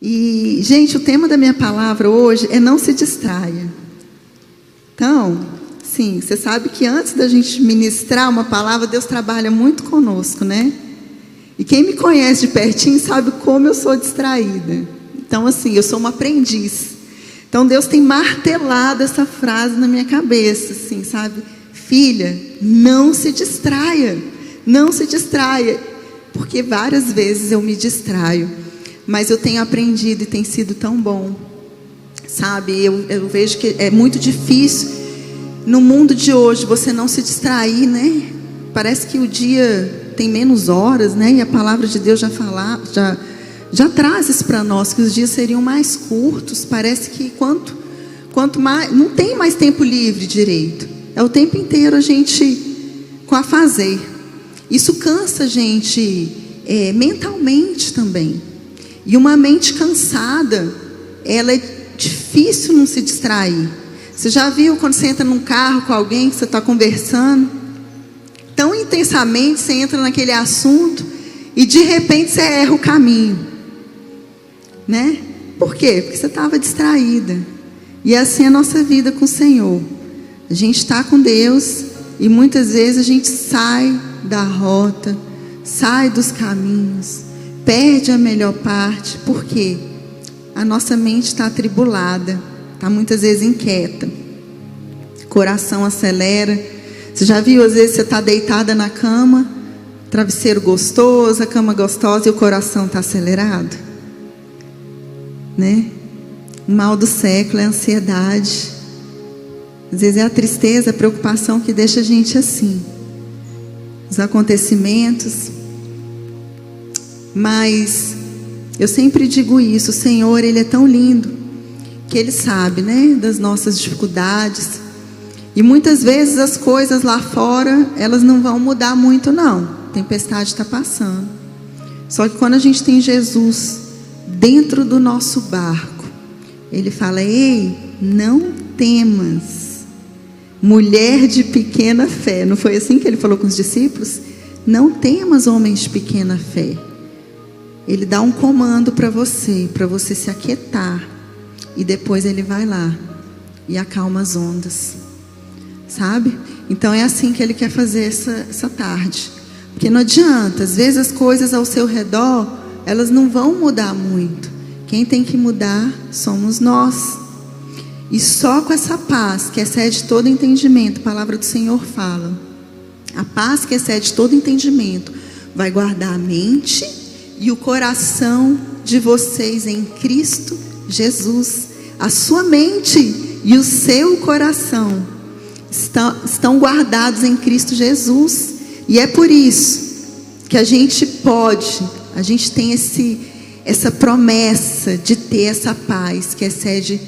E, gente, o tema da minha palavra hoje é não se distraia. Então, sim, você sabe que antes da gente ministrar uma palavra, Deus trabalha muito conosco, né? E quem me conhece de pertinho sabe como eu sou distraída. Então, assim, eu sou uma aprendiz. Então, Deus tem martelado essa frase na minha cabeça, assim, sabe? Filha, não se distraia. Não se distraia. Porque várias vezes eu me distraio. Mas eu tenho aprendido e tem sido tão bom. Sabe? Eu vejo que é muito difícil no mundo de hoje você não se distrair, né? Parece que o dia tem menos horas, né? E a palavra de Deus já traz isso para nós, que os dias seriam mais curtos. Parece que quanto mais, não tem mais tempo livre direito. É o tempo inteiro a gente com a fazer. Isso cansa a gente mentalmente também. E uma mente cansada, ela é difícil não se distrair. Você já viu quando você entra num carro com alguém que você está conversando tão intensamente, você entra naquele assunto e de repente você erra o caminho, né? Por quê? Porque você estava distraída. E assim é a nossa vida com o Senhor. A gente está com Deus e muitas vezes a gente sai da rota, sai dos caminhos, perde a melhor parte. Por quê? A nossa mente está atribulada, está muitas vezes inquieta, coração acelera. Você já viu, às vezes você está deitada na cama, travesseiro gostoso, a cama gostosa e o coração está acelerado, né? O mal do século é a ansiedade. Às vezes é a tristeza, a preocupação que deixa a gente assim. Os acontecimentos. Mas eu sempre digo isso, o Senhor, Ele é tão lindo, que Ele sabe, né, das nossas dificuldades. E muitas vezes as coisas lá fora, elas não vão mudar muito não. A tempestade está passando. Só que quando a gente tem Jesus dentro do nosso barco, Ele fala: ei, não temas, mulher de pequena fé. Não foi assim que Ele falou com os discípulos? Não temas, homens de pequena fé. Ele dá um comando para você se aquietar. E depois Ele vai lá e acalma as ondas. Sabe? Então é assim que Ele quer fazer essa tarde. Porque não adianta, às vezes as coisas ao seu redor, elas não vão mudar muito. Quem tem que mudar somos nós. E só com essa paz que excede todo entendimento, a palavra do Senhor fala, a paz que excede todo entendimento vai guardar a mente e o coração de vocês em Cristo Jesus. A sua mente e o seu coração estão guardados em Cristo Jesus. E é por isso que a gente tem essa promessa de ter essa paz que excede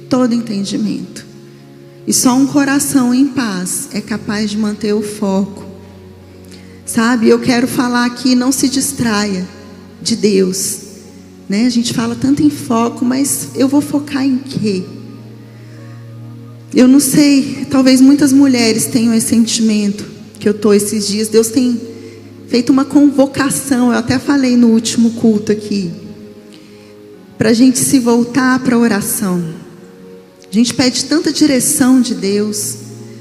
todo entendimento. E só um coração em paz é capaz de manter o foco. Sabe, eu quero falar aqui, não se distraia de Deus, né? A gente fala tanto em foco, mas eu vou focar em quê? Eu não sei, talvez muitas mulheres tenham esse sentimento que eu estou esses dias. Deus tem feito uma convocação, eu até falei no último culto aqui, para a gente se voltar para a oração. A gente pede tanta direção de Deus,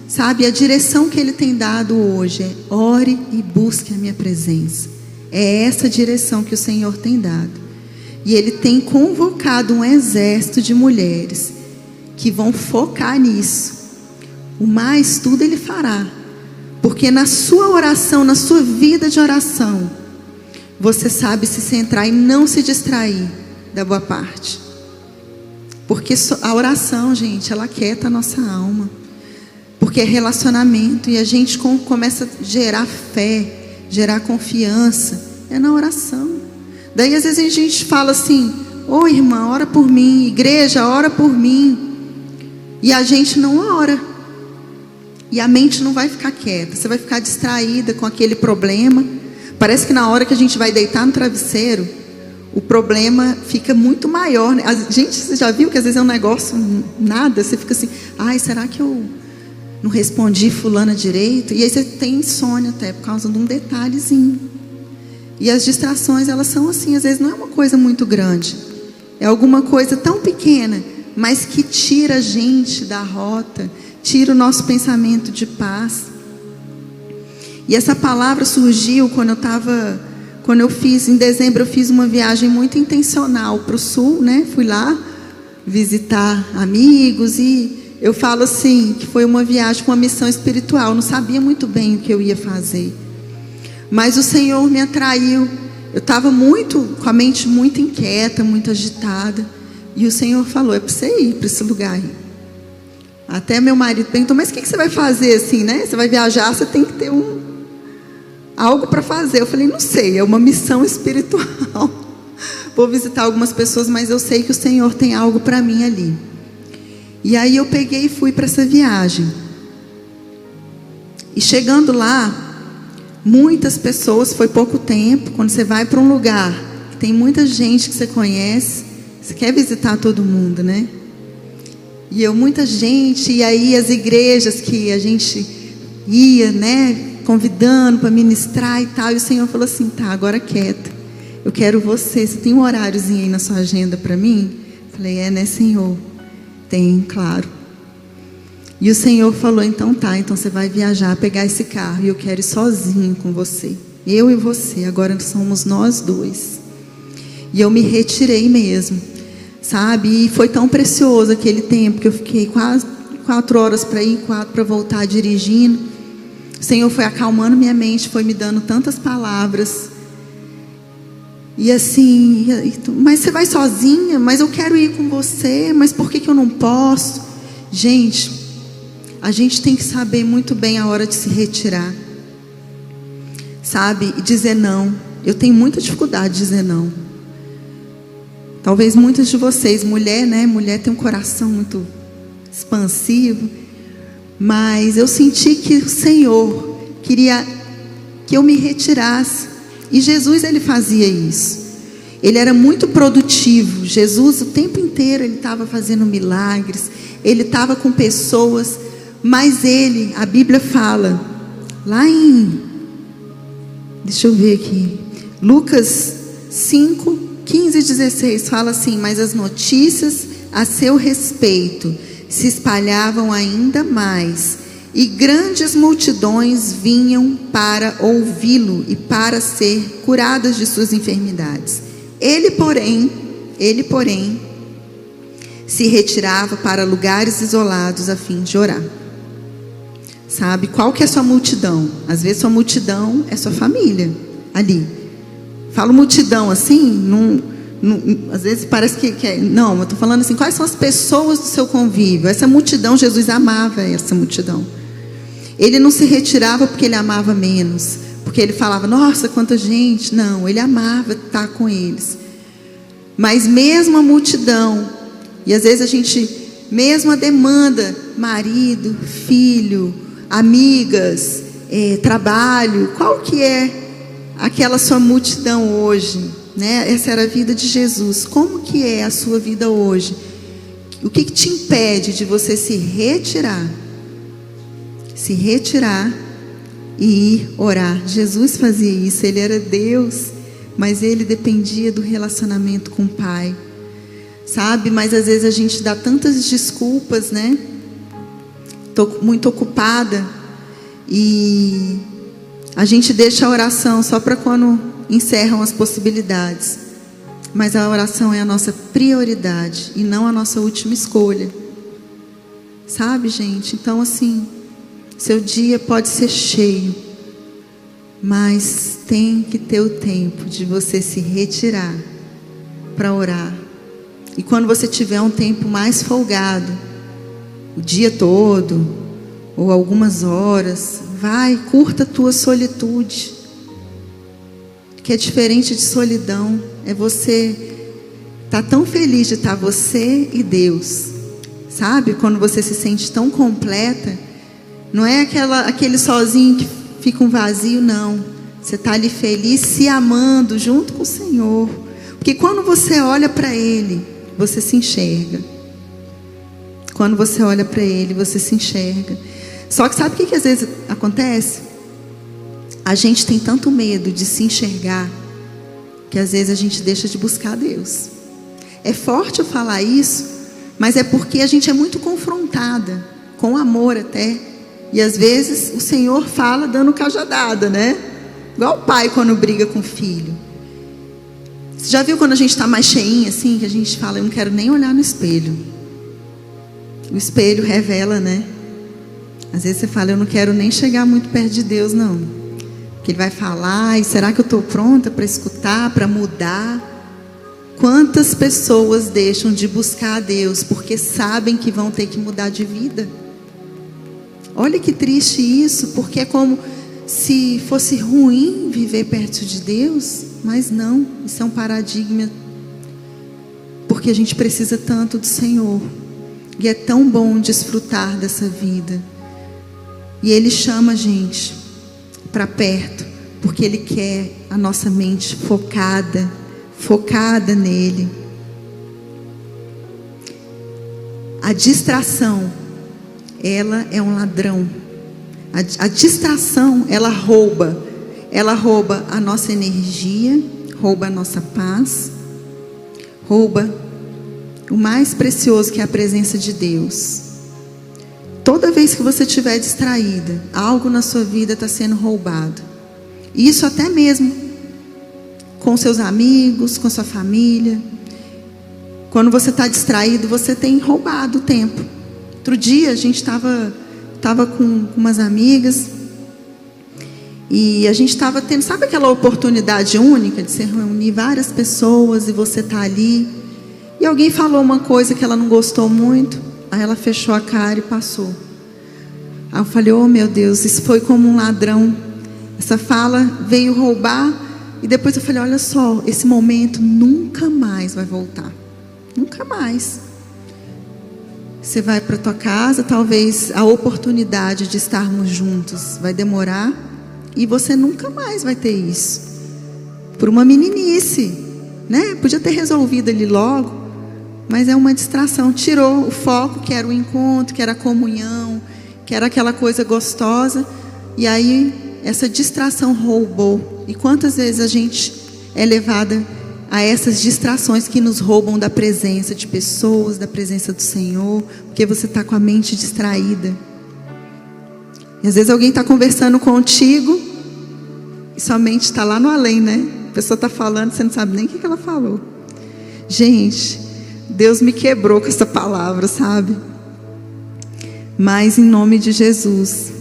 sabe? A direção que Ele tem dado hoje é: ore e busque a minha presença. É essa direção que o Senhor tem dado. E Ele tem convocado um exército de mulheres que vão focar nisso. O mais tudo Ele fará. Porque na sua oração, na sua vida de oração, você sabe se centrar e não se distrair da boa parte. Porque a oração, gente, ela aquieta a nossa alma. Porque é relacionamento. E a gente começa a gerar fé, gerar confiança, é na oração. Daí às vezes a gente fala assim: ô irmã, ora por mim, igreja, ora por mim. E a gente não ora. E a mente não vai ficar quieta. Você vai ficar distraída com aquele problema. Parece que na hora que a gente vai deitar no travesseiro, o problema fica muito maior, né? Gente, você já viu que às vezes é um negócio, nada. Você fica assim: ai, será que eu não respondi fulana direito? E aí você tem insônia até por causa de um detalhezinho. E as distrações, elas são assim, às vezes não é uma coisa muito grande. É alguma coisa tão pequena, mas que tira a gente da rota, tira o nosso pensamento de paz. E essa palavra surgiu quando eu fiz, em dezembro, eu fiz uma viagem muito intencional para o sul, né? Fui lá visitar amigos e eu falo assim, que foi uma viagem com uma missão espiritual. Eu não sabia muito bem o que eu ia fazer, mas o Senhor me atraiu. Eu estava com a mente muito inquieta, muito agitada. E o Senhor falou, é para você ir para esse lugar aí. Até meu marido perguntou, mas o que você vai fazer assim, né? Você vai viajar, você tem que ter algo para fazer. Eu falei, não sei, é uma missão espiritual. Vou visitar algumas pessoas, mas eu sei que o Senhor tem algo para mim ali. E aí eu peguei e fui para essa viagem. E chegando lá, muitas pessoas, foi pouco tempo. Quando você vai para um lugar que tem muita gente que você conhece, você quer visitar todo mundo, né? E muita gente, e aí as igrejas que a gente ia, né, convidando para ministrar e tal, e o Senhor falou assim, tá, agora quieta, eu quero você tem um horáriozinho aí na sua agenda para mim? Falei, né, Senhor? Tem, claro. E o Senhor falou, então tá, então você vai viajar, pegar esse carro, e eu quero ir sozinho com você, eu e você, agora somos nós dois. E eu me retirei mesmo, sabe? E foi tão precioso aquele tempo, que eu fiquei quase 4 horas para ir, 4 para voltar dirigindo. O Senhor foi acalmando minha mente, foi me dando tantas palavras. E assim, mas você vai sozinha? Mas eu quero ir com você, mas por que eu não posso? Gente, a gente tem que saber muito bem a hora de se retirar, sabe? E dizer não. Eu tenho muita dificuldade de dizer não. Talvez muitas de vocês, mulher, né? Mulher tem um coração muito expansivo. Mas eu senti que o Senhor queria que eu me retirasse. E Jesus, ele fazia isso. Ele era muito produtivo. Jesus, o tempo inteiro, ele estava fazendo milagres. Ele estava com pessoas. Mas ele, a Bíblia fala, lá em, deixa eu ver aqui, Lucas 5, 15 e 16, fala assim, mas as notícias a seu respeito se espalhavam ainda mais, e grandes multidões vinham para ouvi-lo e para ser curadas de suas enfermidades. Ele, porém, se retirava para lugares isolados a fim de orar. Sabe, qual que é a sua multidão? Às vezes sua multidão é sua família, ali. Falo multidão assim, às vezes parece que é, não, eu estou falando assim, quais são as pessoas do seu convívio? Essa multidão, Jesus amava essa multidão. Ele não se retirava porque ele amava menos, porque ele falava, nossa, quanta gente. Não, ele amava estar com eles. Mas mesmo a multidão, e às vezes a gente, mesmo a demanda, marido, filho, amigas, trabalho, qual que é aquela sua multidão hoje, né? Essa era a vida de Jesus. Como que é a sua vida hoje? O que te impede de você se retirar e ir orar? Jesus fazia isso. Ele era Deus, mas ele dependia do relacionamento com o Pai, sabe? Mas às vezes a gente dá tantas desculpas, né? Estou muito ocupada, e a gente deixa a oração só para quando encerram as possibilidades. Mas a oração é a nossa prioridade e não a nossa última escolha, sabe, gente? Então assim, seu dia pode ser cheio, mas tem que ter o tempo de você se retirar para orar. E quando você tiver um tempo mais folgado, o dia todo ou algumas horas, vai, curta a tua solitude, que é diferente de solidão. É você tá tão feliz de estar você e Deus, sabe? Quando você se sente tão completa, não é aquele sozinho que fica um vazio, não. Você tá ali feliz, se amando junto com o Senhor, porque quando você olha para Ele, você se enxerga. Quando você olha para Ele, você se enxerga. Só que sabe o que às vezes acontece? A gente tem tanto medo de se enxergar, que às vezes a gente deixa de buscar Deus. É forte eu falar isso, mas é porque a gente é muito confrontada, com amor até. E às vezes o Senhor fala dando cajadada, né? Igual o pai quando briga com o filho. Você já viu quando a gente está mais cheinha assim, que a gente fala, eu não quero nem olhar no espelho. O espelho revela, né? Às vezes você fala, eu não quero nem chegar muito perto de Deus, não. Porque Ele vai falar, e será que eu estou pronta para escutar, para mudar? Quantas pessoas deixam de buscar a Deus porque sabem que vão ter que mudar de vida? Olha que triste isso, porque é como se fosse ruim viver perto de Deus, mas não, isso é um paradigma, porque a gente precisa tanto do Senhor, e é tão bom desfrutar dessa vida, e Ele chama a gente para perto, porque Ele quer a nossa mente focada nele. A distração, ela é um ladrão. A distração, ela rouba a nossa energia, rouba a nossa paz, rouba o mais precioso, que é a presença de Deus. Toda vez que você estiver distraída, algo na sua vida está sendo roubado. Isso até mesmo com seus amigos, com sua família. Quando você está distraído, você tem roubado o tempo. Outro dia a gente estava com umas amigas e a gente estava tendo, sabe aquela oportunidade única de se reunir várias pessoas e você está ali, e alguém falou uma coisa que ela não gostou muito, aí ela fechou a cara e passou. Aí eu falei, oh meu Deus, isso foi como um ladrão, essa fala veio roubar. E depois eu falei, olha só, esse momento nunca mais vai voltar, nunca mais. Você vai para a tua casa, talvez a oportunidade de estarmos juntos vai demorar, e você nunca mais vai ter isso, por uma meninice, né? Podia ter resolvido ali logo, mas é uma distração, tirou o foco, que era o encontro, que era a comunhão, que era aquela coisa gostosa, e aí essa distração roubou. E quantas vezes a gente é levada a essas distrações que nos roubam da presença de pessoas, da presença do Senhor, porque você está com a mente distraída. E às vezes alguém está conversando contigo e sua mente está lá no além, né? A pessoa está falando, você não sabe nem o que ela falou. Gente, Deus me quebrou com essa palavra, sabe? Mas em nome de Jesus,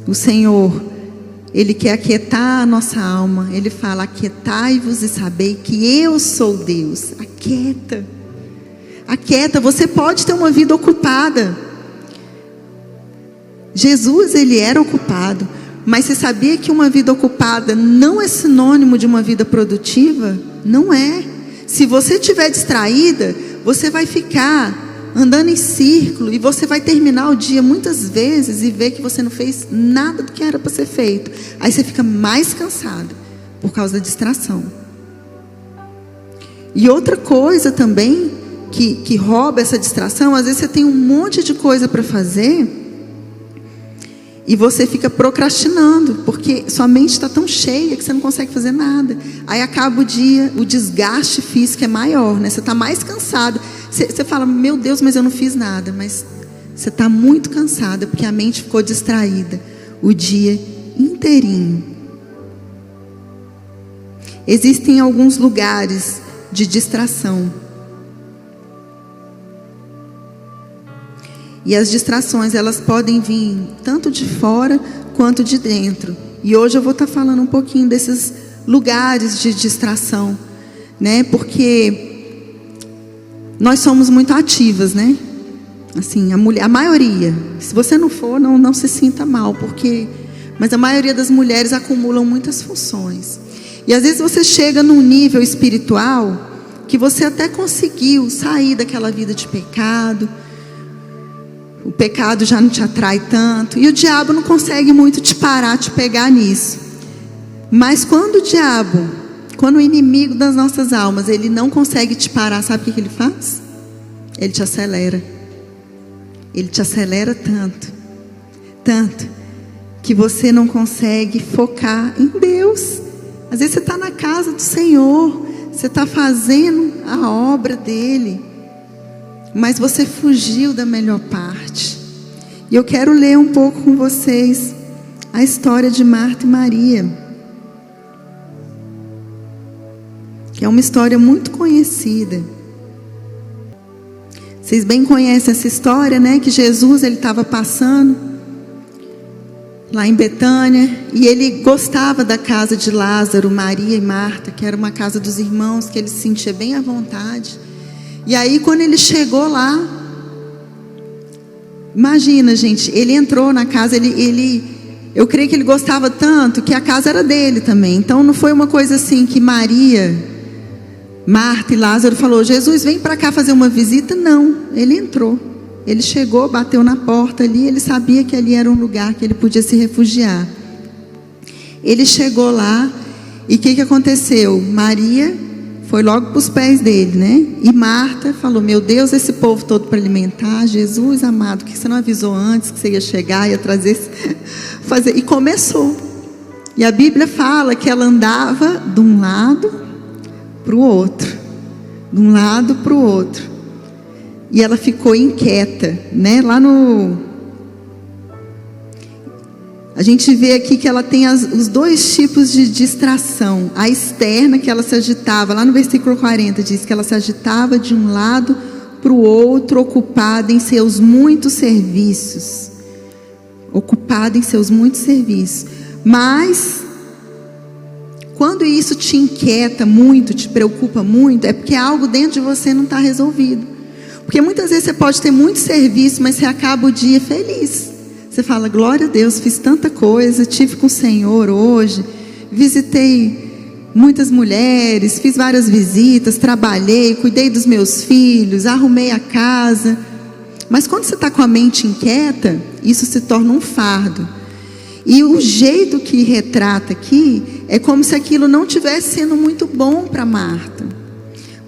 o Senhor, Ele quer aquietar a nossa alma. Ele fala, aquietai-vos e sabei que eu sou Deus. Aquieta, você pode ter uma vida ocupada. Jesus, Ele era ocupado, mas você sabia que uma vida ocupada não é sinônimo de uma vida produtiva? Não é. Se você estiver distraída, você vai ficar andando em círculo, e você vai terminar o dia muitas vezes e ver que você não fez nada do que era para ser feito. Aí você fica mais cansado por causa da distração. E outra coisa também que rouba essa distração, às vezes você tem um monte de coisa para fazer e você fica procrastinando, porque sua mente está tão cheia que você não consegue fazer nada. Aí acaba o dia, o desgaste físico é maior, né? Você está mais cansado. Você fala, meu Deus, mas eu não fiz nada. Mas você está muito cansada, porque a mente ficou distraída o dia inteirinho. Existem alguns lugares de distração. E as distrações, elas podem vir tanto de fora quanto de dentro. E hoje eu vou estar falando um pouquinho desses lugares de distração, né? Porque nós somos muito ativas, né? Assim, a maioria. Se você não for, não se sinta mal, mas a maioria das mulheres acumulam muitas funções. E às vezes você chega num nível espiritual que você até conseguiu sair daquela vida de pecado. O pecado já não te atrai tanto, e o diabo não consegue muito te parar, te pegar nisso. Mas quando o inimigo das nossas almas, ele não consegue te parar, sabe o que ele faz? Ele te acelera. Ele te acelera tanto, que você não consegue focar em Deus. Às vezes você está na casa do Senhor, você está fazendo a obra dele, mas você fugiu da melhor parte. E eu quero ler um pouco com vocês a história de Marta e Maria, que é uma história muito conhecida. Vocês bem conhecem essa história, né? Que Jesus, ele estava passando lá em Betânia, e ele gostava da casa de Lázaro, Maria e Marta, que era uma casa dos irmãos, que ele se sentia bem à vontade. E aí, quando ele chegou lá, imagina, gente, ele entrou na casa, eu creio que ele gostava tanto, que a casa era dele também. Então, não foi uma coisa assim que Maria, Marta e Lázaro falou: Jesus, vem para cá fazer uma visita. Não, ele entrou. Ele chegou, bateu na porta ali, ele sabia que ali era um lugar que ele podia se refugiar. Ele chegou lá, e o que aconteceu? Maria foi logo para os pés dele, né? E Marta falou: meu Deus, esse povo todo para alimentar. Jesus amado, por que você não avisou antes que você ia chegar, ia trazer, fazer? E começou. E a Bíblia fala que ela andava de um lado para o outro, de um lado para o outro. E ela ficou inquieta, né? A gente vê aqui que ela tem os dois tipos de distração. A externa, que ela se agitava, lá no versículo 40 diz que ela se agitava de um lado para o outro, ocupada em seus muitos serviços. Mas quando isso te inquieta muito, te preocupa muito, é porque algo dentro de você não está resolvido. Porque muitas vezes você pode ter muito serviço, mas você acaba o dia feliz. Você fala: glória a Deus, fiz tanta coisa, estive com o Senhor hoje, visitei muitas mulheres, fiz várias visitas, trabalhei, cuidei dos meus filhos, arrumei a casa. Mas quando você está com a mente inquieta, isso se torna um fardo. E o jeito que retrata aqui é como se aquilo não estivesse sendo muito bom para Marta,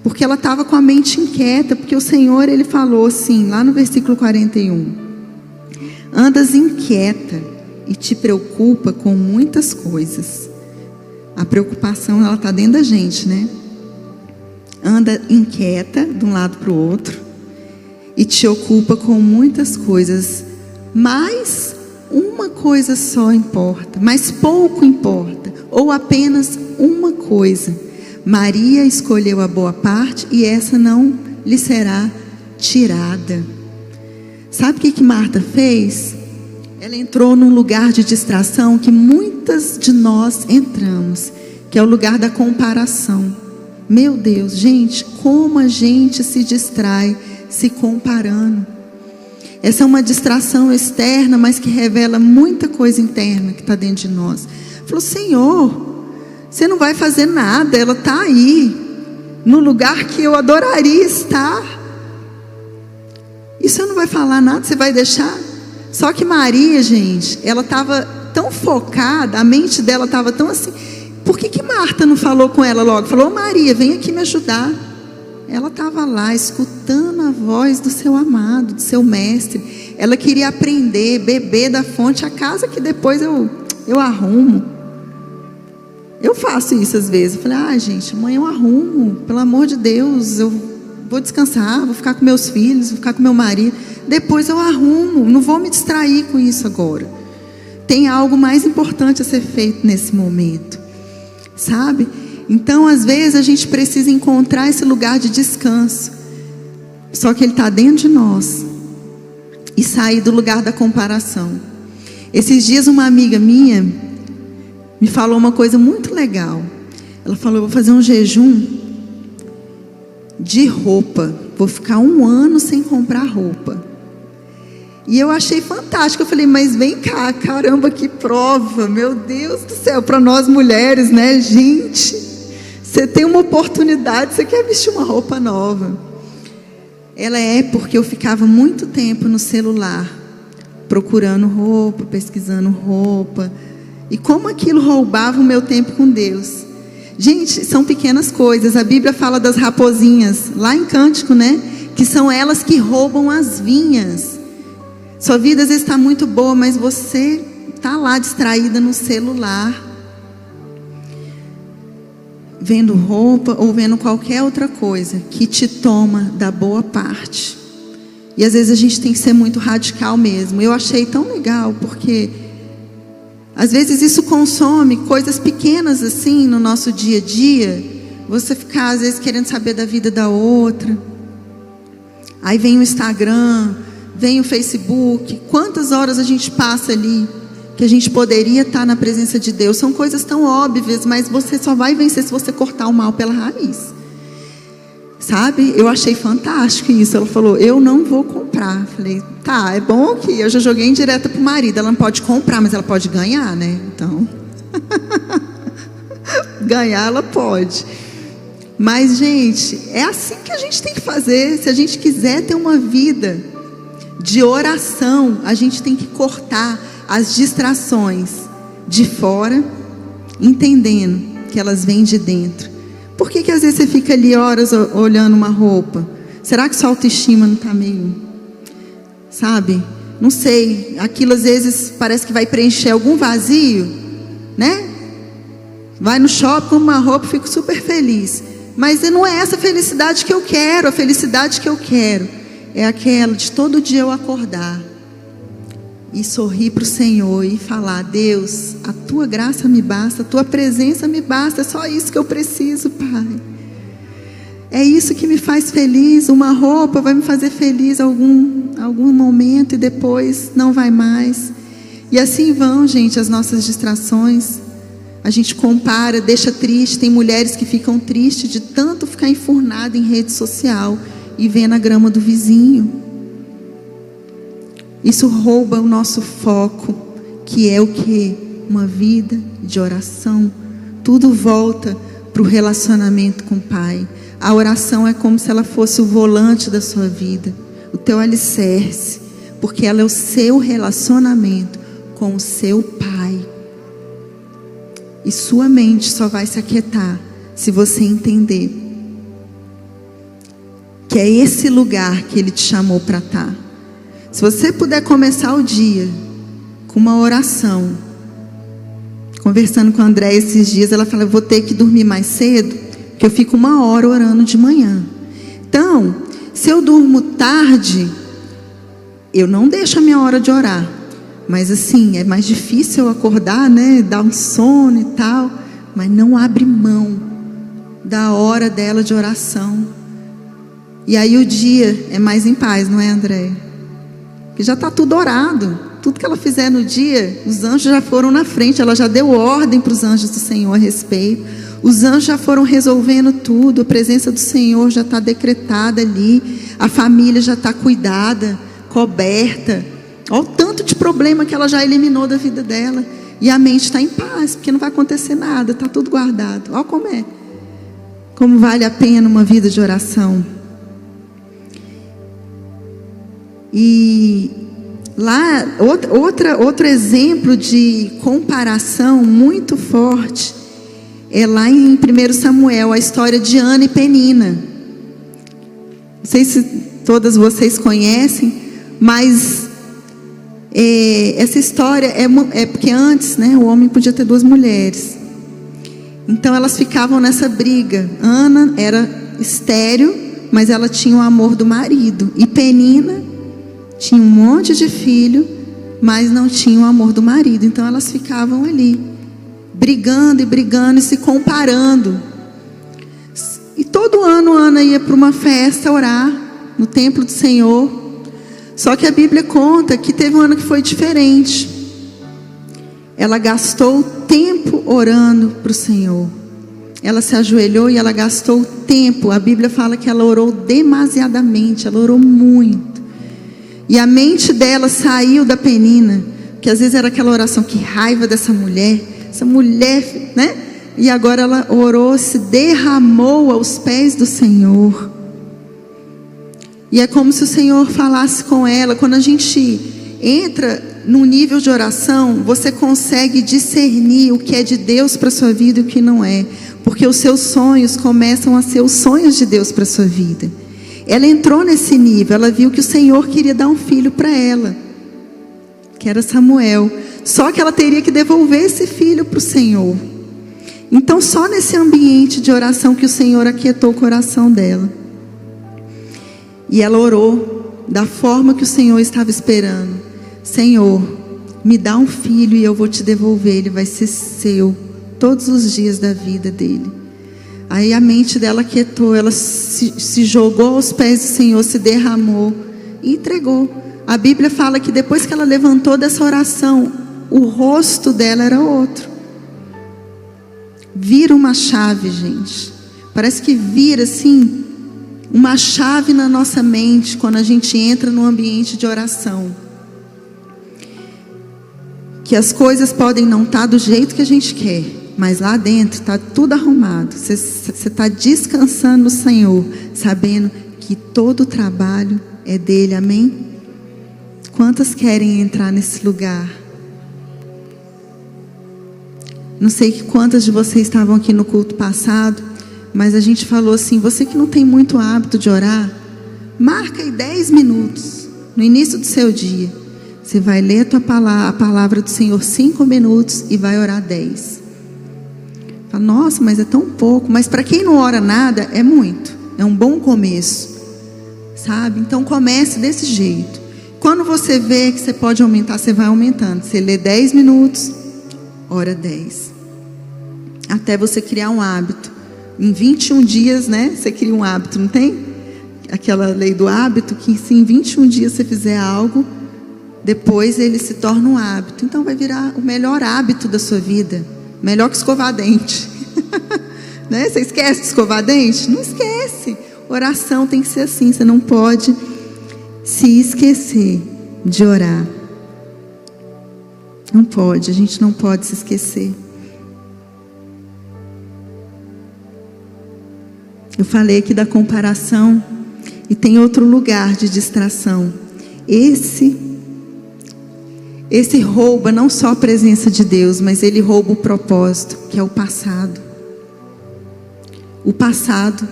porque ela estava com a mente inquieta, porque o Senhor, ele falou assim, lá no versículo 41, andas inquieta e te preocupa com muitas coisas. A preocupação, ela está dentro da gente, né? Anda inquieta de um lado para o outro e te ocupa com muitas coisas, mas uma coisa só importa, mas pouco importa, ou apenas uma coisa. Maria escolheu a boa parte e essa não lhe será tirada. Sabe o que Marta fez? Ela entrou num lugar de distração que muitas de nós entramos, que é o lugar da comparação. Meu Deus, gente, como a gente se distrai se comparando. Essa é uma distração externa, mas que revela muita coisa interna que está dentro de nós. Falou: Senhor, você não vai fazer nada, ela está aí, no lugar que eu adoraria estar. E você não vai falar nada, você vai deixar? Só que Maria, gente, ela estava tão focada, a mente dela estava tão assim. Por que Marta não falou com ela logo? Falou: Maria, vem aqui me ajudar. Ela estava lá, escutando a voz do seu amado, do seu mestre. Ela queria aprender, beber da fonte, a casa que depois eu arrumo. Eu faço isso às vezes. Eu falei: gente, amanhã eu arrumo, pelo amor de Deus, eu vou descansar, vou ficar com meus filhos, vou ficar com meu marido, depois eu arrumo, não vou me distrair com isso agora. Tem algo mais importante a ser feito nesse momento, sabe? Então às vezes a gente precisa encontrar esse lugar de descanso, só que ele está dentro de nós, e sair do lugar da comparação. Esses dias uma amiga minha me falou uma coisa muito legal. Ela falou: eu vou fazer um jejum de roupa, vou ficar 1 ano sem comprar roupa. E eu achei fantástico. Eu falei: mas vem cá, caramba, que prova, meu Deus do céu, para nós mulheres, né, gente, você tem uma oportunidade, você quer vestir uma roupa nova. Ela porque eu ficava muito tempo no celular, procurando roupa, pesquisando roupa, e como aquilo roubava o meu tempo com Deus. Gente, são pequenas coisas. A Bíblia fala das raposinhas, lá em Cântico, né? Que são elas que roubam as vinhas. Sua vida às vezes está muito boa, mas você está lá distraída no celular. vendo roupa ou vendo qualquer outra coisa que te toma da boa parte. E às vezes a gente tem que ser muito radical mesmo. Eu achei tão legal, porque às vezes isso consome coisas pequenas assim no nosso dia a dia. Você ficar às vezes querendo saber da vida da outra. Aí vem o Instagram, vem o Facebook. Quantas horas a gente passa ali que a gente poderia estar na presença de Deus? São coisas tão óbvias, mas você só vai vencer se você cortar o mal pela raiz. Sabe? Eu achei fantástico isso. Ela falou, eu não vou comprar. Falei, tá, é bom que eu já joguei indireta pro marido. Ela não pode comprar, mas ela pode ganhar, né? Então, ganhar ela pode. Mas, gente, é assim que a gente tem que fazer. Se a gente quiser ter uma vida de oração, a gente tem que cortar as distrações de fora, entendendo que elas vêm de dentro. Por que às vezes você fica ali horas olhando uma roupa? Será que sua autoestima não está meio... Sabe? Não sei. Aquilo às vezes parece que vai preencher algum vazio, né? Vai no shopping com uma roupa e fico super feliz. Mas não é essa felicidade que eu quero. A felicidade que eu quero é aquela de todo dia eu acordar e sorrir para o Senhor e falar, Deus, a tua graça me basta, a tua presença me basta, é só isso que eu preciso, Pai. É isso que me faz feliz. Uma roupa vai me fazer feliz algum momento e depois não vai mais. E assim vão, gente, as nossas distrações. A gente compara, deixa triste. Tem mulheres que ficam tristes de tanto ficar enfurnada em rede social e vendo a grama do vizinho. Isso rouba o nosso foco, que é o quê? Uma vida de oração. Tudo volta para o relacionamento com o Pai. A oração é como se ela fosse o volante da sua vida, o teu alicerce, porque ela é o seu relacionamento com o seu Pai. E sua mente só vai se aquietar se você entender que é esse lugar que Ele te chamou para estar. Se você puder começar o dia com uma oração, conversando com a Andréia esses dias, ela fala, eu vou ter que dormir mais cedo, porque eu fico 1 hora orando de manhã. Então, se eu durmo tarde, eu não deixo a minha hora de orar. Mas assim, é mais difícil eu acordar, né? Dar um sono e tal. Mas não abre mão da hora dela de oração. E aí o dia é mais em paz, não é, Andréia? Que já está tudo orado. Tudo que ela fizer no dia, os anjos já foram na frente. Ela já deu ordem para os anjos do Senhor a respeito. Os anjos já foram resolvendo tudo. A presença do Senhor já está decretada ali. A família já está cuidada, coberta. Olha o tanto de problema que ela já eliminou da vida dela. E a mente está em paz, porque não vai acontecer nada. Está tudo guardado. Olha como é. Como vale a pena uma vida de oração. E lá, outro exemplo de comparação muito forte é lá em 1 Samuel, a história de Ana e Penina. Não sei se todas vocês conhecem, mas essa história é porque antes, né, o homem podia ter 2 mulheres. Então elas ficavam nessa briga. Ana era estéril, mas ela tinha o amor do marido. E Penina tinha um monte de filho, mas não tinha o amor do marido. Então elas ficavam ali, brigando e se comparando. E todo ano Ana ia para uma festa orar no templo do Senhor. Só que a Bíblia conta que teve um ano que foi diferente. Ela gastou tempo orando para o Senhor. Ela se ajoelhou e ela gastou tempo. A Bíblia fala que ela orou demasiadamente, ela orou muito. E a mente dela saiu da Penina, que às vezes era aquela oração, que raiva dessa mulher, essa mulher, né? E agora ela orou, se derramou aos pés do Senhor. E é como se o Senhor falasse com ela. Quando a gente entra num nível de oração, você consegue discernir o que é de Deus para a sua vida e o que não é. Porque os seus sonhos começam a ser os sonhos de Deus para a sua vida. Ela entrou nesse nível, ela viu que o Senhor queria dar um filho para ela, que era Samuel. Só que ela teria que devolver esse filho para o Senhor. Então, só nesse ambiente de oração que o Senhor aquietou o coração dela. E ela orou da forma que o Senhor estava esperando. Senhor, me dá um filho e eu vou te devolver, ele vai ser seu todos os dias da vida dele. Aí a mente dela quietou, ela se jogou aos pés do Senhor, se derramou e entregou. A Bíblia fala que depois que ela levantou dessa oração, o rosto dela era outro. Vira uma chave, gente. Parece que vira assim uma chave na nossa mente quando a gente entra no ambiente de oração. Que as coisas podem não estar do jeito que a gente quer, mas lá dentro está tudo arrumado. Você está descansando no Senhor, sabendo que todo o trabalho é dele, amém? Quantas querem entrar nesse lugar? Não sei quantas de vocês estavam aqui no culto passado, mas a gente falou assim, você que não tem muito hábito de orar, marca aí 10 minutos no início do seu dia. Você vai ler a palavra do Senhor 5 minutos e vai orar 10. Fala, nossa, mas é tão pouco. Mas para quem não ora nada, é muito. É um bom começo, sabe? Então comece desse jeito. Quando você vê que você pode aumentar, você vai aumentando. Você lê 10 minutos, ora 10. Até você criar um hábito. Em 21 dias, né? Você cria um hábito, não tem? Aquela lei do hábito, que se em 21 dias você fizer algo, depois ele se torna um hábito. Então vai virar o melhor hábito da sua vida. Melhor que escovar dente. Né? Você esquece de escovar dente? Não esquece. Oração tem que ser assim. Você não pode se esquecer de orar. Não pode. A gente não pode se esquecer. Eu falei aqui da comparação. E tem outro lugar de distração. Esse rouba não só a presença de Deus, mas ele rouba o propósito, que é o passado. O passado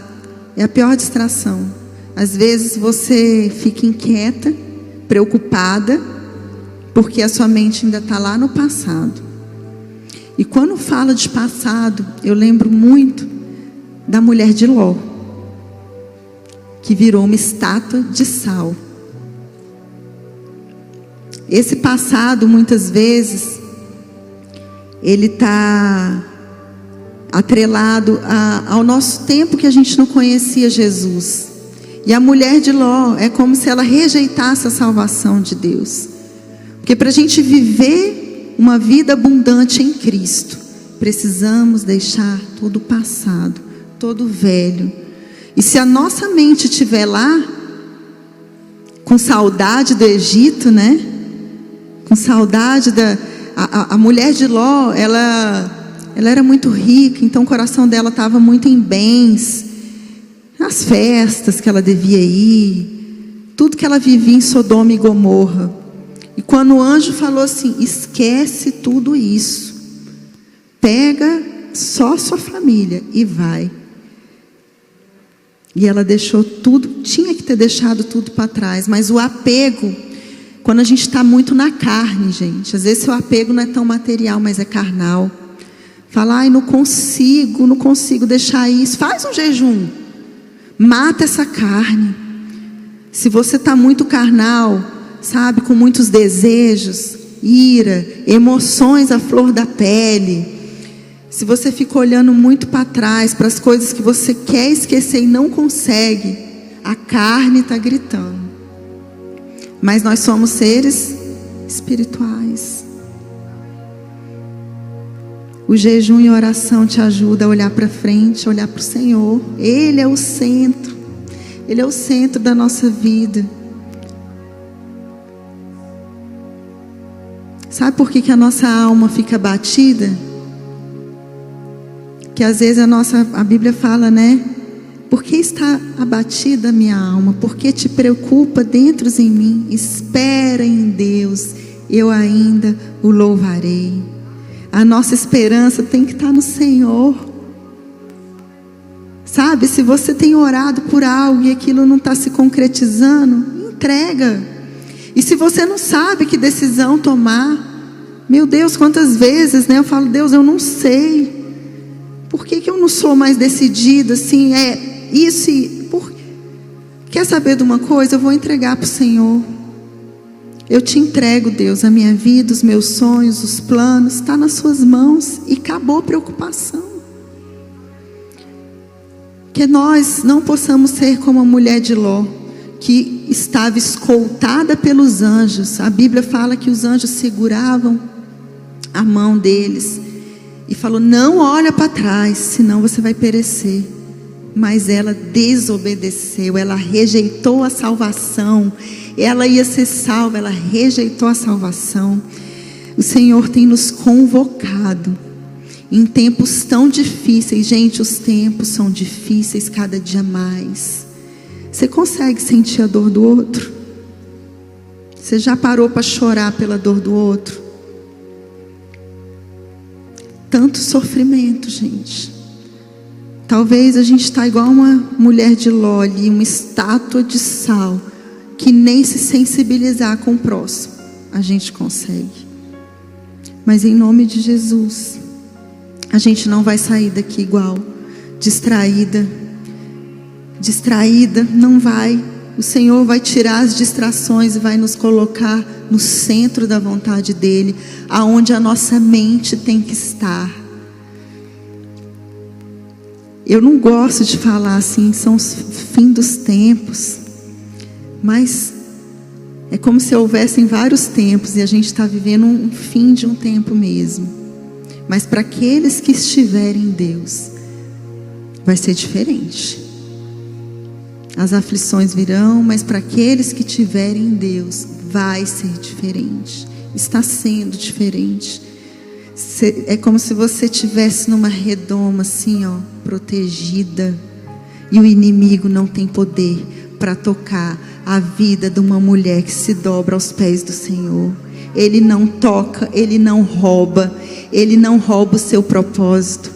é a pior distração. Às vezes você fica inquieta, preocupada, porque a sua mente ainda está lá no passado. E quando falo de passado, eu lembro muito da mulher de Ló, que virou uma estátua de sal. Esse passado, muitas vezes, ele está atrelado ao nosso tempo que a gente não conhecia Jesus. E a mulher de Ló é como se ela rejeitasse a salvação de Deus. Porque para a gente viver uma vida abundante em Cristo, precisamos deixar todo o passado, todo o velho. E se a nossa mente estiver lá, com saudade do Egito, né? Com saudade a mulher de Ló, ela era muito rica, então o coração dela estava muito em bens, nas festas que ela devia ir, tudo que ela vivia em Sodoma e Gomorra. E quando o anjo falou assim, esquece tudo isso, pega só sua família e vai. E ela deixou tudo, tinha que ter deixado tudo para trás, mas o apego, quando a gente está muito na carne, gente, às vezes seu apego não é tão material, mas é carnal. Fala, ai, não consigo deixar isso. Faz um jejum, mata essa carne. Se você está muito carnal, sabe, com muitos desejos, ira, emoções à flor da pele, se você fica olhando muito para trás, para as coisas que você quer esquecer e não consegue, a carne está gritando. Mas nós somos seres espirituais. O jejum e a oração te ajudam a olhar para frente, a olhar para o Senhor. Ele é o centro. Ele é o centro da nossa vida. Sabe por que a nossa alma fica abatida? Que às vezes a Bíblia fala, né? Por que está abatida a minha alma? Por que te preocupa dentro em mim? Espera em Deus, eu ainda o louvarei. A nossa esperança tem que estar no Senhor. Sabe, se você tem orado por algo e aquilo não está se concretizando, entrega. E se você não sabe que decisão tomar, meu Deus, quantas vezes, né? Eu falo, Deus, eu não sei. Por que eu não sou mais decidida assim? É isso e... Quer saber de uma coisa? Eu vou entregar para o Senhor. Eu te entrego, Deus, a minha vida, os meus sonhos, os planos, está nas suas mãos e acabou a preocupação. Que nós não possamos ser como a mulher de Ló, que estava escoltada pelos anjos. A Bíblia fala que os anjos seguravam a mão deles e falou: não olha para trás, senão você vai perecer. Mas ela desobedeceu, ela rejeitou a salvação. Ela ia ser salva, ela rejeitou a salvação. O Senhor tem nos convocado em tempos tão difíceis. Gente, os tempos são difíceis cada dia mais. Você consegue sentir a dor do outro? Você já parou para chorar pela dor do outro? Tanto sofrimento, gente. Talvez a gente está igual uma mulher de Ló ali, uma estátua de sal, que nem se sensibilizar com o próximo a gente consegue. Mas em nome de Jesus, a gente não vai sair daqui igual, distraída, não vai. O Senhor vai tirar as distrações e vai nos colocar no centro da vontade dEle, aonde a nossa mente tem que estar. Eu não gosto de falar assim, são os fim dos tempos, mas é como se houvessem vários tempos e a gente está vivendo um fim de um tempo mesmo. Mas para aqueles que estiverem em Deus, vai ser diferente. As aflições virão, mas para aqueles que estiverem em Deus, vai ser diferente. Está sendo diferente. É como se você estivesse numa redoma assim, ó, protegida. E o inimigo não tem poder para tocar a vida de uma mulher que se dobra aos pés do Senhor. Ele não toca, ele não rouba o seu propósito.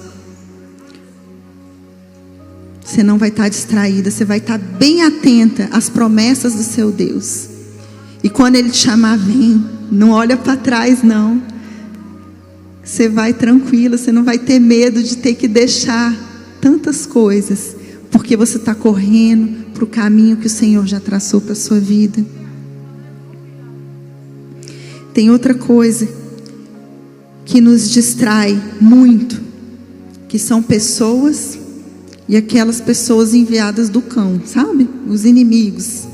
Você não vai estar distraída, você vai estar bem atenta às promessas do seu Deus. E quando Ele te chamar, vem, não olha para trás não. Você vai tranquila, você não vai ter medo de ter que deixar tantas coisas, porque você está correndo para o caminho que o Senhor já traçou para a sua vida. Tem outra coisa que nos distrai muito, que são pessoas e aquelas pessoas enviadas do cão, sabe? Os inimigos.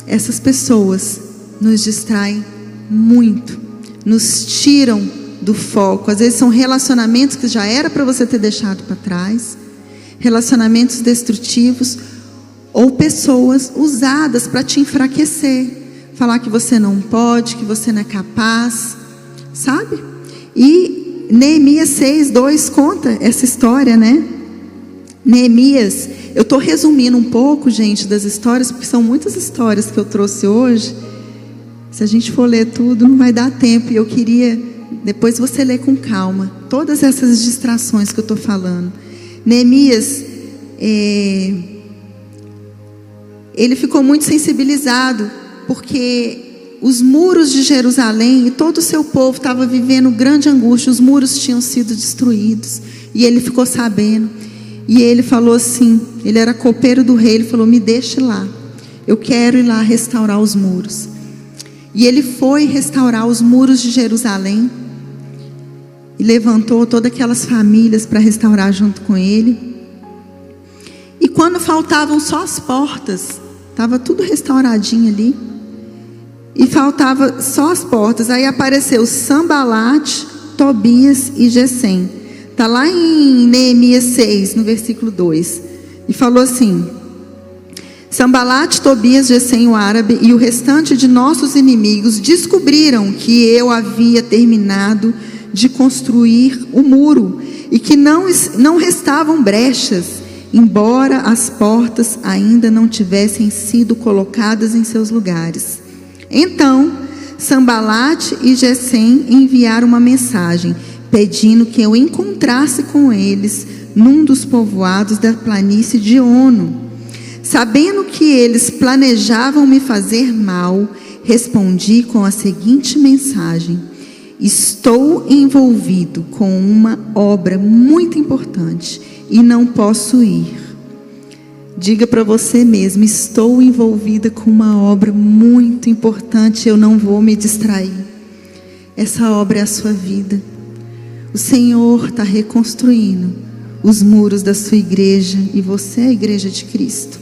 Essas pessoas nos distraem muito, nos tiram do foco. Às vezes são relacionamentos que já era para você ter deixado para trás, relacionamentos destrutivos, ou pessoas usadas para te enfraquecer, falar que você não pode, que você não é capaz, sabe? E Neemias 6:2 conta essa história, né? Neemias, eu estou resumindo um pouco, gente, das histórias, porque são muitas histórias que eu trouxe hoje. Se a gente for ler tudo, não vai dar tempo. E eu queria, depois você ler com calma, todas essas distrações que eu estou falando. Neemias, ele ficou muito sensibilizado, porque os muros de Jerusalém e todo o seu povo estava vivendo grande angústia. Os muros tinham sido destruídos, e ele ficou sabendo. E ele falou assim, ele era copeiro do rei, ele falou: me deixe lá, eu quero ir lá restaurar os muros. E ele foi restaurar os muros de Jerusalém, e levantou todas aquelas famílias para restaurar junto com ele. E quando faltavam só as portas, estava tudo restauradinho ali, e faltava só as portas, aí apareceu Sambalate, Tobias e Gesem. Está lá em Neemias 6, no versículo 2. E falou assim: Sambalate, Tobias, Gesem, o árabe, e o restante de nossos inimigos descobriram que eu havia terminado de construir o muro, e que não restavam brechas, embora as portas ainda não tivessem sido colocadas em seus lugares. Então Sambalate e Gesem enviaram uma mensagem, pedindo que eu encontrasse com eles num dos povoados da planície de Ono. Sabendo que eles planejavam me fazer mal, respondi com a seguinte mensagem: estou envolvido com uma obra muito importante e não posso ir. Diga para você mesmo: estou envolvida com uma obra muito importante, eu não vou me distrair. Essa obra é a sua vida. O Senhor está reconstruindo os muros da sua igreja, e você é a igreja de Cristo.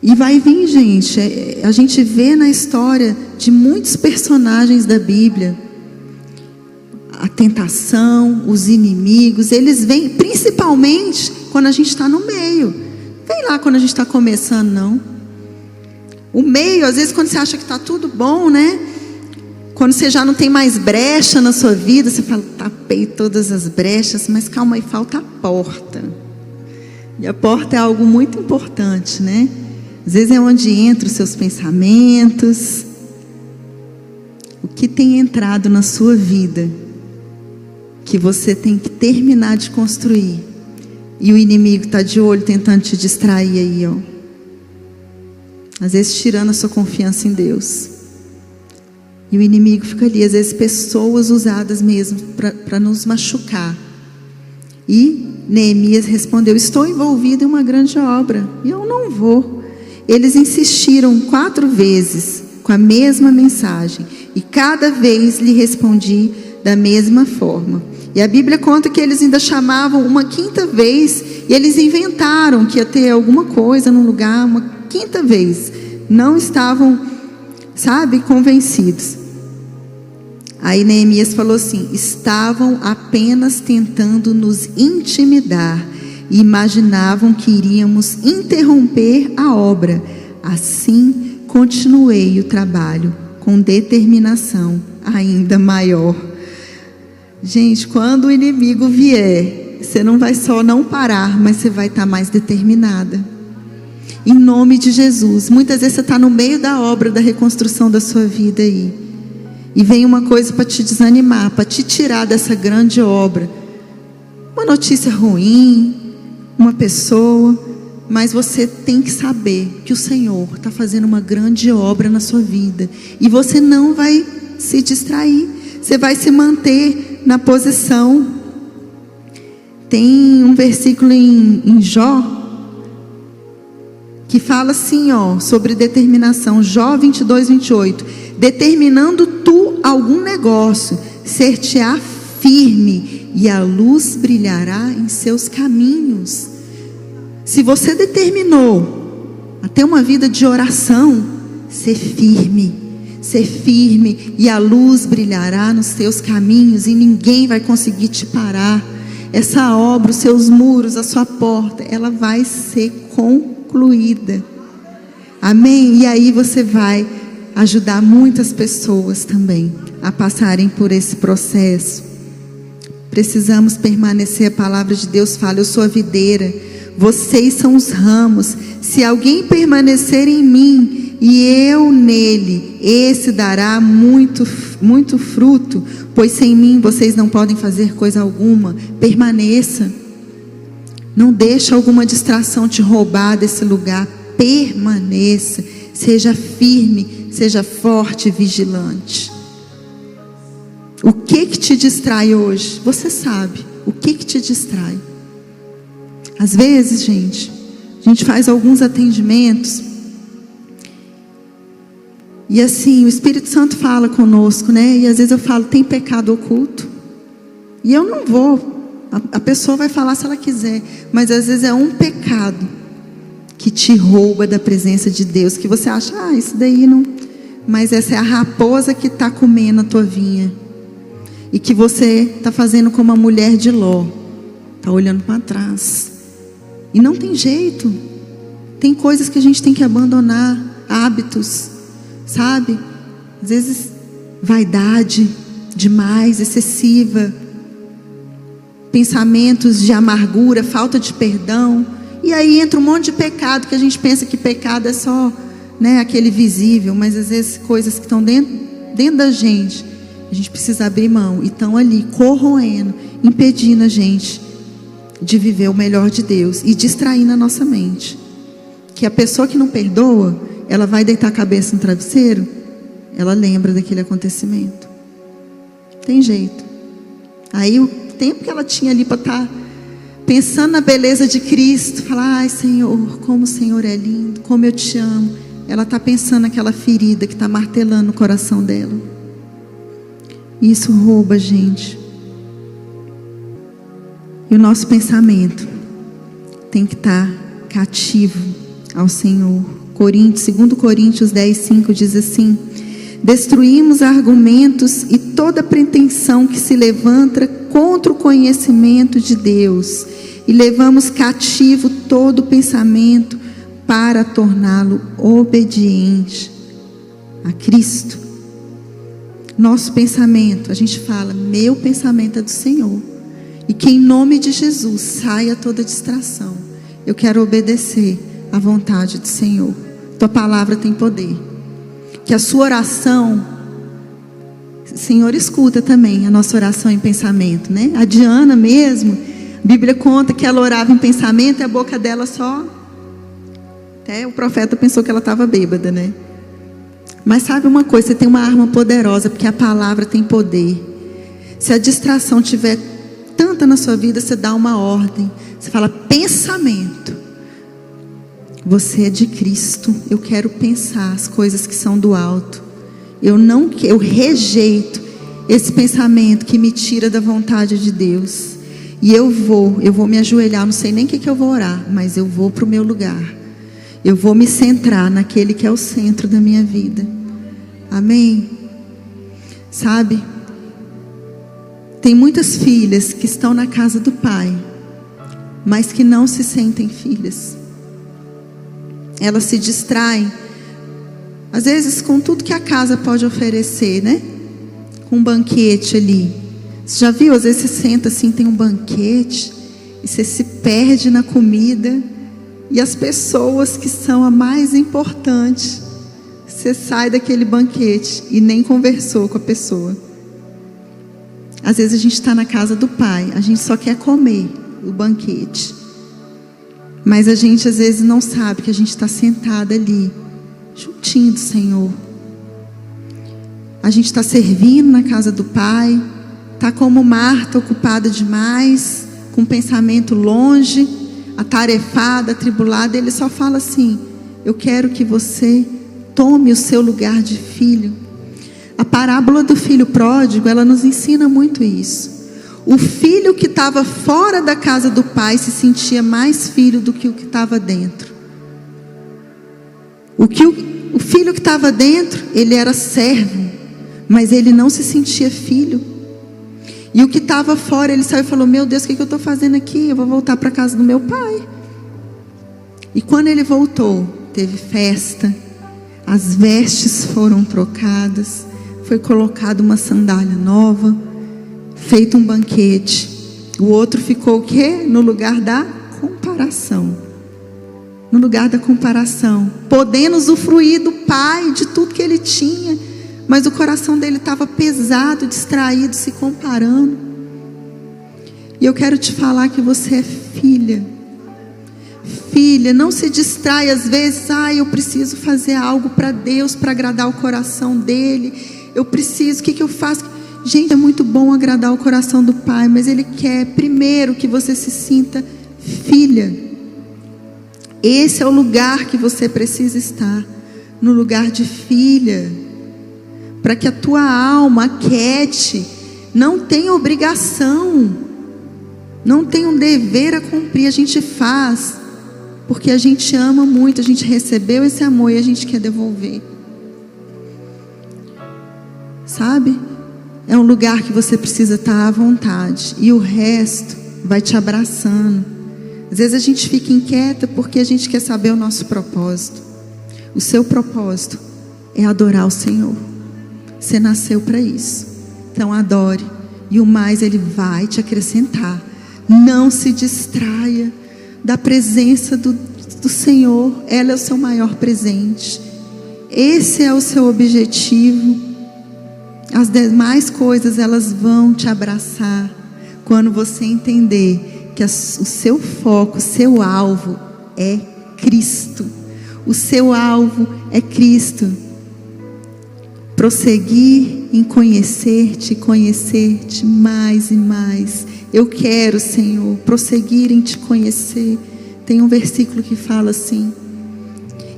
E vai vir, gente, a gente vê na história de muitos personagens da Bíblia, a tentação, os inimigos, eles vêm principalmente quando a gente está no meio. Vem lá quando a gente está começando, não. O meio, às vezes, quando você acha que está tudo bom, né? Quando você já não tem mais brecha na sua vida, você fala: tapei todas as brechas, mas calma aí, falta a porta. E a porta é algo muito importante, né? Às vezes é onde entram os seus pensamentos. O que tem entrado na sua vida que você tem que terminar de construir, e o inimigo está de olho tentando te distrair aí, ó. Às vezes tirando a sua confiança em Deus. E o inimigo fica ali, às vezes pessoas usadas mesmo para nos machucar. E Neemias respondeu: estou envolvido em uma grande obra e eu não vou. Eles insistiram 4 vezes com a mesma mensagem, e cada vez lhe respondi da mesma forma. E a Bíblia conta que eles ainda chamavam uma 5ª vez, e eles inventaram que ia ter alguma coisa no lugar, uma 5ª vez. Não estavam, convencidos. Aí Neemias falou assim: estavam apenas tentando nos intimidar e imaginavam que iríamos interromper a obra. Assim continuei o trabalho com determinação ainda maior. Gente, quando o inimigo vier, você não vai só não parar, mas você vai estar mais determinada. Em nome de Jesus. Muitas vezes você está no meio da obra da reconstrução da sua vida aí, e vem uma coisa para te desanimar, para te tirar dessa grande obra. Uma notícia ruim, uma pessoa, mas você tem que saber que o Senhor está fazendo uma grande obra na sua vida, e você não vai se distrair, você vai se manter na posição. Tem um versículo em Jó que fala assim, sobre determinação. Jó 22:28. Determinando tu algum negócio, ser-te-á firme, e a luz brilhará em seus caminhos. Se você determinou a ter uma vida de oração, ser firme, e a luz brilhará nos seus caminhos, e ninguém vai conseguir te parar. Essa obra, os seus muros, a sua porta, ela vai ser concluída. Amém? E aí você vai ajudar muitas pessoas também a passarem por esse processo. Precisamos permanecer. A palavra de Deus fala: eu sou a videira, vocês são os ramos. Se alguém permanecer em mim e eu nele, esse dará muito fruto, pois sem mim vocês não podem fazer coisa alguma. Permaneça. Não deixe alguma distração te roubar desse lugar. Permaneça. Seja firme, seja forte e vigilante. O que te distrai hoje? Você sabe o que te distrai. Às vezes, gente, a gente faz alguns atendimentos e assim, o Espírito Santo fala conosco, né? E às vezes eu falo: tem pecado oculto. E eu não vou. A pessoa vai falar se ela quiser, mas às vezes é um pecado que te rouba da presença de Deus, que você acha: isso daí não. Mas essa é a raposa que está comendo a tua vinha, e que você está fazendo como a mulher de Ló, está olhando para trás, e não tem jeito. Tem coisas que a gente tem que abandonar, hábitos, sabe? Às vezes vaidade demais, excessiva, pensamentos de amargura, falta de perdão. E aí entra um monte de pecado, que a gente pensa que pecado é só, aquele visível, mas às vezes coisas que estão dentro da gente, a gente precisa abrir mão, e estão ali corroendo, impedindo a gente de viver o melhor de Deus, e distraindo a nossa mente. Que a pessoa que não perdoa, ela vai deitar a cabeça no travesseiro, ela lembra daquele acontecimento. tem jeito. Aí o tempo que ela tinha ali para estar pensando na beleza de Cristo, falar, ai Senhor, como o Senhor é lindo, como eu te amo. Ela está pensando naquela ferida que está martelando no coração dela. E isso rouba a gente. E o nosso pensamento tem que estar cativo ao Senhor. 2 Coríntios 10:5 diz assim: destruímos argumentos e toda pretensão que se levanta contra o conhecimento de Deus, e levamos cativo todo pensamento para torná-lo obediente a Cristo. Nosso pensamento, a gente fala, meu pensamento é do Senhor, e que em nome de Jesus saia toda distração. Eu quero obedecer à vontade do Senhor. Tua palavra tem poder. Que a sua oração, Senhor, escuta também a nossa oração em pensamento, né? A Diana mesmo, a Bíblia conta que ela orava em pensamento e a boca dela só... Até o profeta pensou que ela estava bêbada, né? Mas sabe uma coisa, você tem uma arma poderosa, porque a palavra tem poder. Se a distração tiver tanta na sua vida, você dá uma ordem. Você fala, pensamento. Você é de Cristo. Eu quero pensar as coisas que são do alto. Eu rejeito esse pensamento que me tira da vontade de Deus. E eu vou me ajoelhar, não sei nem o que eu vou orar, mas eu vou para o meu lugar. Eu vou me centrar naquele que é o centro da minha vida. Amém? Sabe? Tem muitas filhas que estão na casa do pai, mas que não se sentem filhas. Elas se distraem, às vezes com tudo que a casa pode oferecer, né? Com um banquete ali. Você já viu? Às vezes você senta assim, tem um banquete, e você se perde na comida. E as pessoas que são a mais importante, você sai daquele banquete e nem conversou com a pessoa. Às vezes a gente está na casa do pai, a gente só quer comer o banquete, mas a gente às vezes não sabe que a gente está sentada ali, juntinho do Senhor. A gente está servindo na casa do pai, está como Marta, ocupada demais, com o pensamento longe, atarefada, atribulada. Ele só fala assim: eu quero que você tome o seu lugar de filho. A parábola do filho pródigo, ela nos ensina muito isso. O filho que estava fora da casa do pai se sentia mais filho do que o que estava dentro. O filho que estava dentro, ele era servo, mas ele não se sentia filho. E o que estava fora, ele saiu e falou: meu Deus, o que eu estou fazendo aqui? Eu vou voltar para a casa do meu pai. E quando ele voltou, teve festa, as vestes foram trocadas, foi colocada uma sandália nova, feito um banquete. O outro ficou o quê? No lugar da comparação. No lugar da comparação, podendo usufruir do pai, de tudo que ele tinha, mas o coração dele estava pesado, distraído, se comparando. E eu quero te falar que você é filha. Filha, não se distrai às vezes. Eu preciso fazer algo para Deus, para agradar o coração dele. Eu preciso, o que eu faço? Gente, é muito bom agradar o coração do pai, mas ele quer primeiro que você se sinta filha. Esse é o lugar que você precisa estar, no lugar de filha, para que a tua alma aquiete. Não tem obrigação, não tem um dever a cumprir. A gente faz porque a gente ama muito, a gente recebeu esse amor e a gente quer devolver. Sabe? É um lugar que você precisa estar à vontade, e o resto vai te abraçando. Às vezes a gente fica inquieta porque a gente quer saber o nosso propósito. O seu propósito é adorar o Senhor. Você nasceu para isso. Então adore, e o mais Ele vai te acrescentar. Não se distraia da presença do Senhor. Ela é o seu maior presente. Esse é o seu objetivo. As demais coisas, elas vão te abraçar quando você entender que o seu foco, o seu alvo é Cristo. O seu alvo é Cristo. prosseguir em conhecer-te, conhecer-te mais e mais. Eu quero, Senhor, prosseguir em te conhecer. Tem um versículo que fala assim.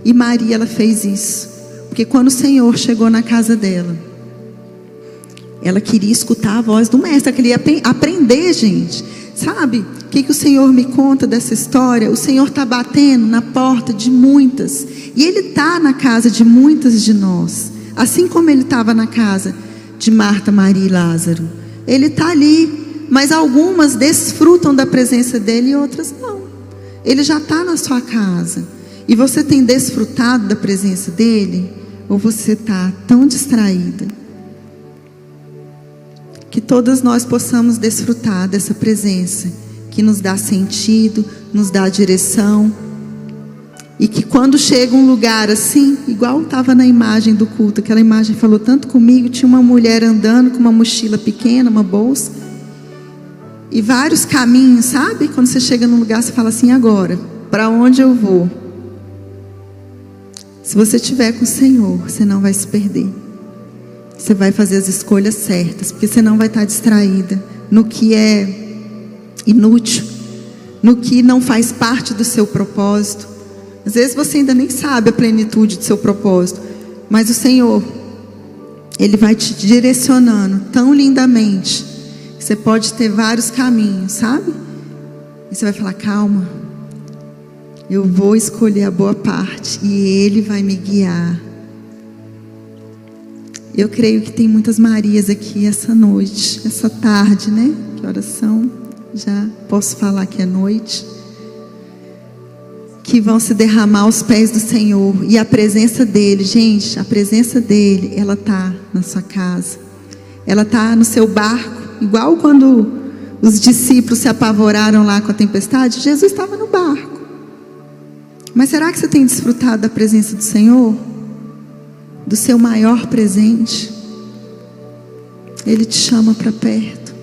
E Maria, ela fez isso, porque quando o Senhor chegou na casa dela, ela queria escutar a voz do mestre, ela queria aprender, gente. Sabe o que o Senhor me conta dessa história? O Senhor está batendo na porta de muitas, e Ele está na casa de muitas de nós, assim como Ele estava na casa de Marta, Maria e Lázaro. Ele está ali, mas algumas desfrutam da presença dEle e outras não. Ele já está na sua casa. E você tem desfrutado da presença dEle? Ou você está tão distraída? Que todas nós possamos desfrutar dessa presença, que nos dá sentido, nos dá direção. E que quando chega um lugar assim, igual estava na imagem do culto, aquela imagem falou tanto comigo, tinha uma mulher andando com uma mochila pequena, uma bolsa, e vários caminhos, sabe? Quando você chega num lugar, você fala assim, agora, para onde eu vou? Se você estiver com o Senhor, você não vai se perder. Você vai fazer as escolhas certas, porque você não vai estar distraída no que é inútil, no que não faz parte do seu propósito. Às vezes você ainda nem sabe a plenitude do seu propósito, mas o Senhor, Ele vai te direcionando tão lindamente, que você pode ter vários caminhos, sabe? E você vai falar, calma, eu vou escolher a boa parte e Ele vai me guiar. Eu creio que tem muitas Marias aqui essa noite, essa tarde, né? Que horas são? Já posso falar que é noite. Que vão se derramar aos pés do Senhor. E a presença dEle, gente, a presença dEle, ela está na sua casa. Ela está no seu barco. Igual quando os discípulos se apavoraram lá com a tempestade, Jesus estava no barco. Mas será que você tem desfrutado da presença do Senhor? Do seu maior presente? Ele te chama para perto.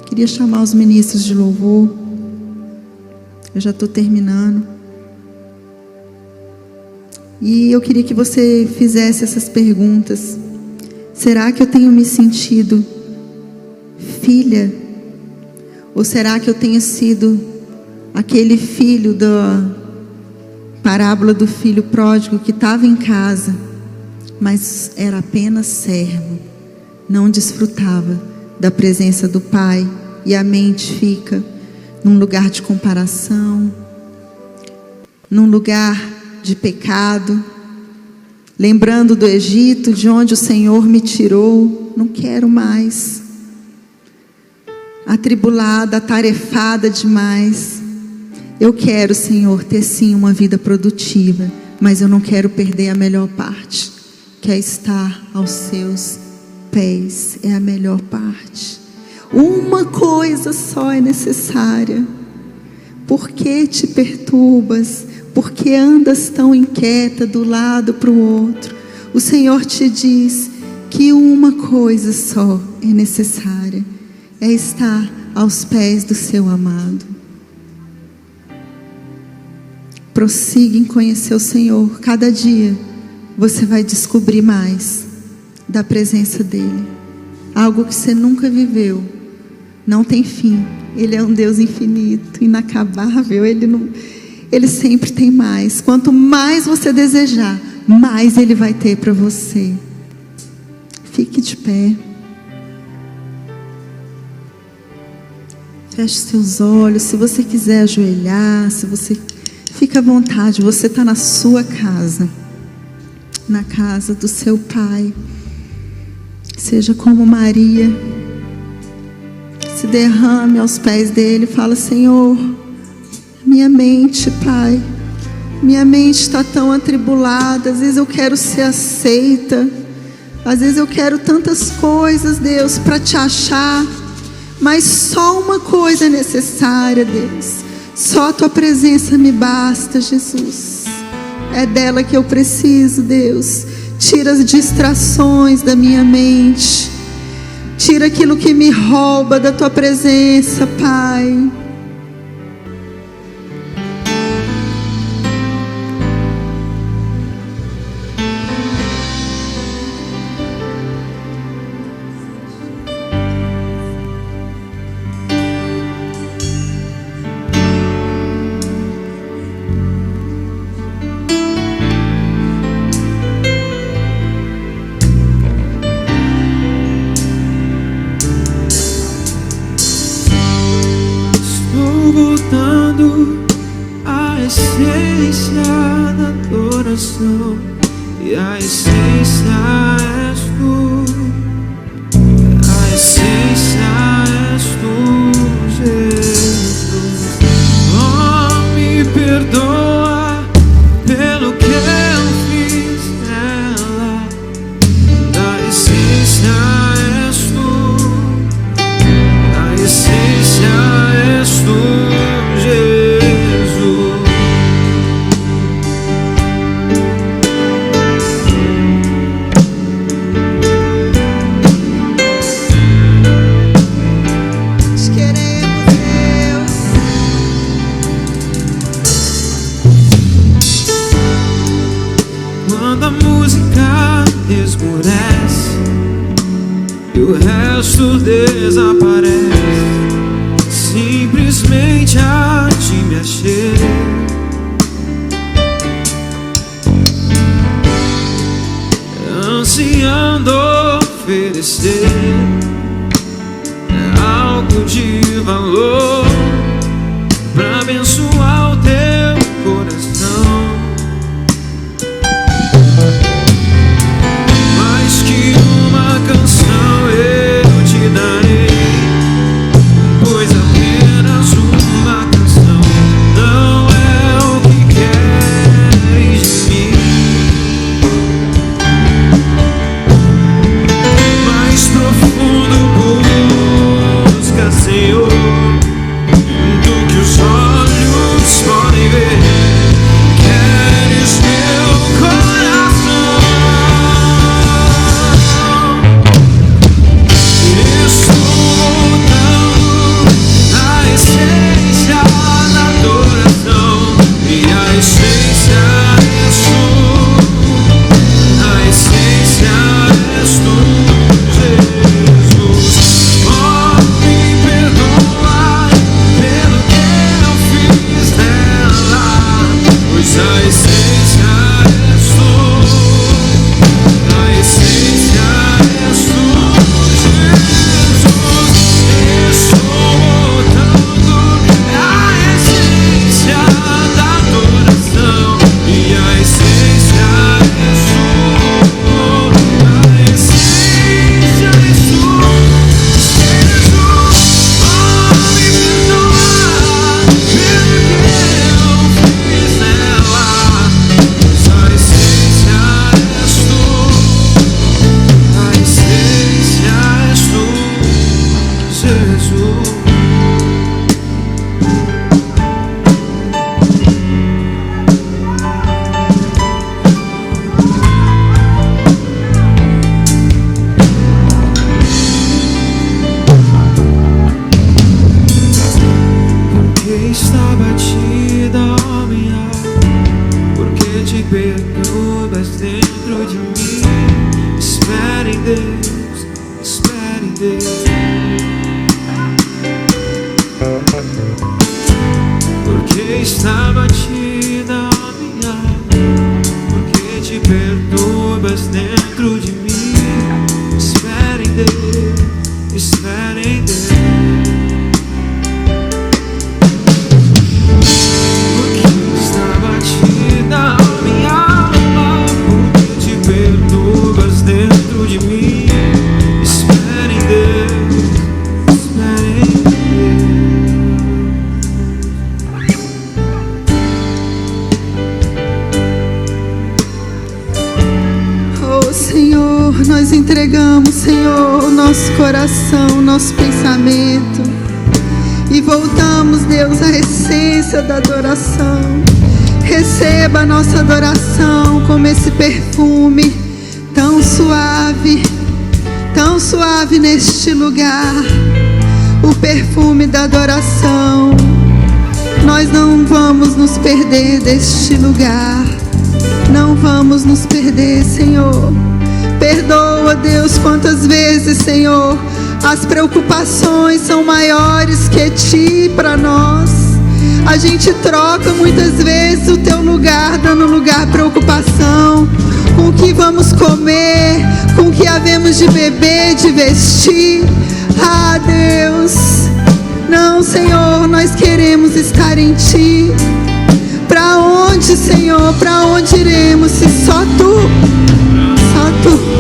Queria chamar os ministros de louvor. Eu já estou terminando. E eu queria que você fizesse essas perguntas. Será que eu tenho me sentido filha? Ou será que eu tenho sido aquele filho da parábola do filho pródigo que estava em casa, mas era apenas servo, não desfrutava da presença do Pai, e a mente fica num lugar de comparação, num lugar de pecado, lembrando do Egito, de onde o Senhor me tirou. Não quero mais, atribulada, atarefada demais. Eu quero, Senhor, ter sim uma vida produtiva, mas eu não quero perder a melhor parte, que é estar aos seus pés. É a melhor parte. Uma coisa só é necessária. Por que te perturbas? Por que andas tão inquieta do lado para o outro? O Senhor te diz que uma coisa só é necessária, é estar aos pés do seu amado. Prossiga em conhecer o Senhor. Cada dia você vai descobrir mais da presença dEle. Algo que você nunca viveu. Não tem fim. Ele é um Deus infinito, inacabável. Ele sempre tem mais. Quanto mais você desejar, mais Ele vai ter para você. Fique de pé. Feche seus olhos. Se você quiser ajoelhar, fica à vontade. Você está na sua casa, na casa do seu Pai. Seja como Maria. Se derrame aos pés dele. Fala, Senhor, minha mente, Pai, minha mente está tão atribulada. Às vezes eu quero ser aceita. Às vezes eu quero tantas coisas, Deus, para te achar. Mas só uma coisa é necessária, Deus. Só a tua presença me basta, Jesus. É dela que eu preciso, Deus. Tira as distrações da minha mente. Tira aquilo que me rouba da tua presença, Pai. essência da adoração, e a essência és tu, a essência és tu, Jesus. Oh, me perdoa pelo que eu fiz nela, a essência és tu, a essência és tu, Jesus. Quando a música esmorece e o resto desaparece, simplesmente a ti me achei. Ansiando oferecer algo de valor pra abençoar o teu coração. Mais que uma canção eu te darei, pois apenas uma canção não é o que queres de mim. Mais profundo busca, Senhor, do que os olhos podem ver. Queres meu coração. Estou voltando à essência da adoração, e a essência és tu, a essência és tu, Jesus. Oh, me perdoa pelo que eu fiz nela, pois a essência és tu, a essência és tu, Jesus. Estou voltando à essência da adoração, e a essência és tu, a essência és tu, Jesus. Oh, me perdoa pelo que eu fiz nela, pois a essência és tu, a essência és tu, Jesus. Porque está batida a minha alma, porque te perturbas dentro de mim. Espere em Deus, espere em Deus. Porque está batida a minha alma, porque te perturbas dentro de mim. Espere em Deus, espere em Deus. Porque está batida a minha alma, porque te perturbas dentro de mim. Espere em Deus, espere em Deus. Oh Senhor, nós entregamos, Senhor, o nosso coração, o nosso pensamento, e voltamos, Deus, à essência da adoração. Receba a nossa adoração como esse perfume tão suave neste lugar, o perfume da adoração. Nós não vamos nos perder deste lugar, não vamos nos perder, Senhor. Perdoa, Deus, quantas vezes, Senhor, as preocupações são maiores que Ti para nós. A gente troca muitas vezes o Teu lugar, dando lugar à preocupação, com o que vamos comer, com o que havemos de beber, de vestir. Ah, Deus, não, Senhor, nós queremos estar em Ti. Para onde, Senhor? Para onde iremos se só Tu? Só Tu.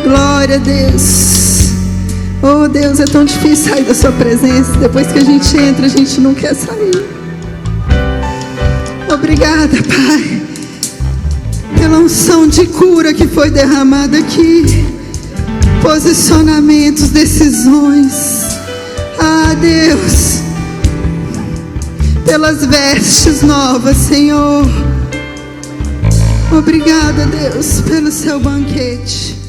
Glória a Deus. Oh Deus, é tão difícil sair da sua presença. Depois que a gente entra, a gente não quer sair. Obrigada, Pai, pela unção de cura que foi derramada aqui. Posicionamentos, decisões. Ah, Deus, pelas vestes novas, Senhor. Obrigada, Deus, pelo seu banquete.